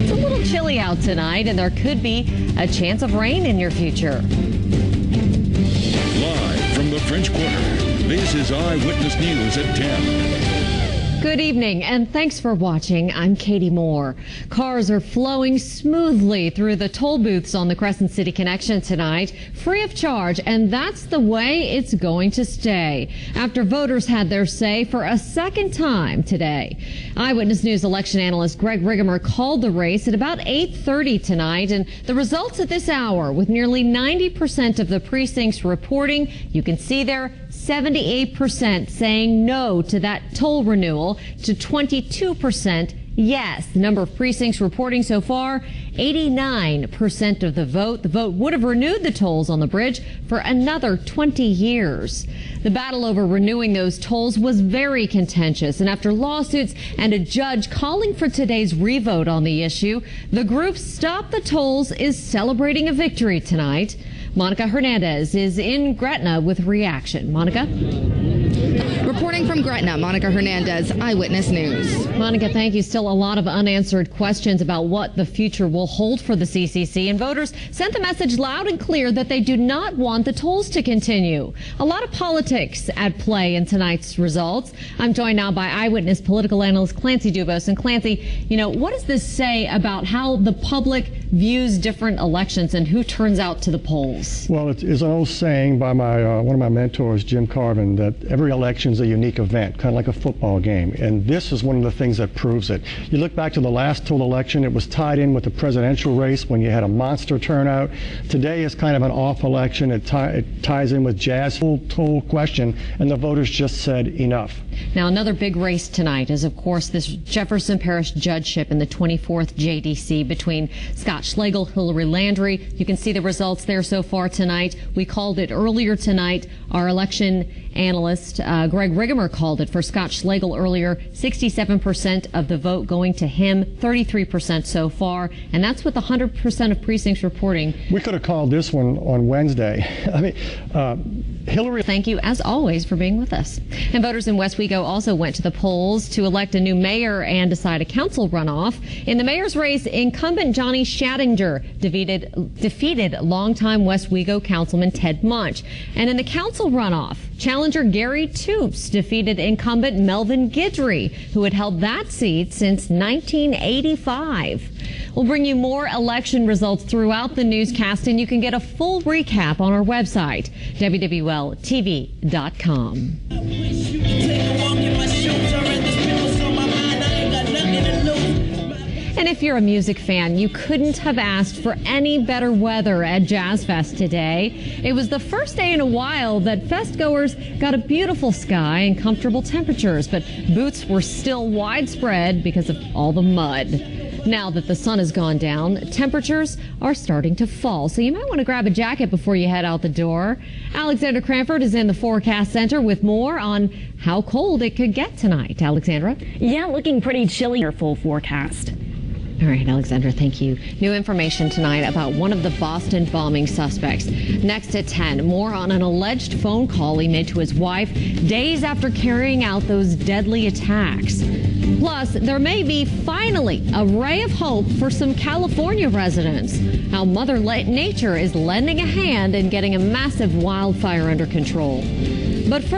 It's a little chilly out tonight, and there could be a chance of rain in your future. Live from the French Quarter, this is Eyewitness News at 10. Good evening, and thanks for watching. I'm Katie Moore. Cars are flowing smoothly through the toll booths on the Crescent City Connection tonight, free of charge, and that's the way it's going to stay after voters had their say for a second time today. Eyewitness News election analyst Greg Rigamer called the race at about 8:30 tonight, and the results at this hour, with nearly 90% of the precincts reporting, you can see there 78% saying no to that toll renewal, to 22% yes. The number of precincts reporting so far, 89% of the vote. The vote would have renewed the tolls on the bridge for another 20 years. The battle over renewing those tolls was very contentious, and after lawsuits and a judge calling for today's revote on the issue, the group Stop the Tolls is celebrating a victory tonight. Monica Hernandez is in Gretna with reaction. Monica? Reporting from Gretna, Monica Hernandez, Eyewitness News. Monica, thank you. Still a lot of unanswered questions about what the future will hold for the CCC, and voters sent the message loud and clear that they do not want the tolls to continue. A lot of politics at play in tonight's results. I'm joined now by Eyewitness political analyst Clancy Dubose. And Clancy, what does this say about how the public views different elections and who turns out to the polls? Well, it's an old saying by one of my mentors, Jim Carvin, that every election is a unique event, kind of like a football game. And this is one of the things that proves it. You look back to the last toll election, it was tied in with the presidential race when you had a monster turnout. Today is kind of an off election. It ties in with jazz toll question, and the voters just said enough. Now, another big race tonight is, of course, this Jefferson Parish judgeship in the 24th JDC between Scott Schlegel, Hillary Landry. You can see the results there so far tonight. We called it earlier tonight. Our election analyst, Greg Rigamer, called it for Scott Schlegel earlier. 67% of the vote going to him, 33% so far, and that's with 100% of precincts reporting. We could have called this one on Wednesday. I mean, Hillary. Thank you, as always, for being with us. And voters in Westwego also went to the polls to elect a new mayor and decide a council runoff. In the mayor's race, incumbent Johnny Schattinger defeated longtime Westwego councilman Ted Munch. And in the council runoff, challenger Gary Toops defeated incumbent Melvin Guidry, who had held that seat since 1985. We'll bring you more election results throughout the newscast, and you can get a full recap on our website, WWLTV.com. And if you're a music fan, you couldn't have asked for any better weather at Jazz Fest today. It was the first day in a while that fest goers got a beautiful sky and comfortable temperatures, but boots were still widespread because of all the mud. Now that the sun has gone down, temperatures are starting to fall, so you might want to grab a jacket before you head out the door. Alexandra Cranford is in the Forecast Center with more on how cold it could get tonight. Alexandra? Yeah, looking pretty chilly. Your full forecast. All right, Alexandra, thank you. New information tonight about one of the Boston bombing suspects. Next at 10, more on an alleged phone call he made to his wife days after carrying out those deadly attacks. Plus, there may be finally a ray of hope for some California residents. How Mother Nature is lending a hand in getting a massive wildfire under control. But first,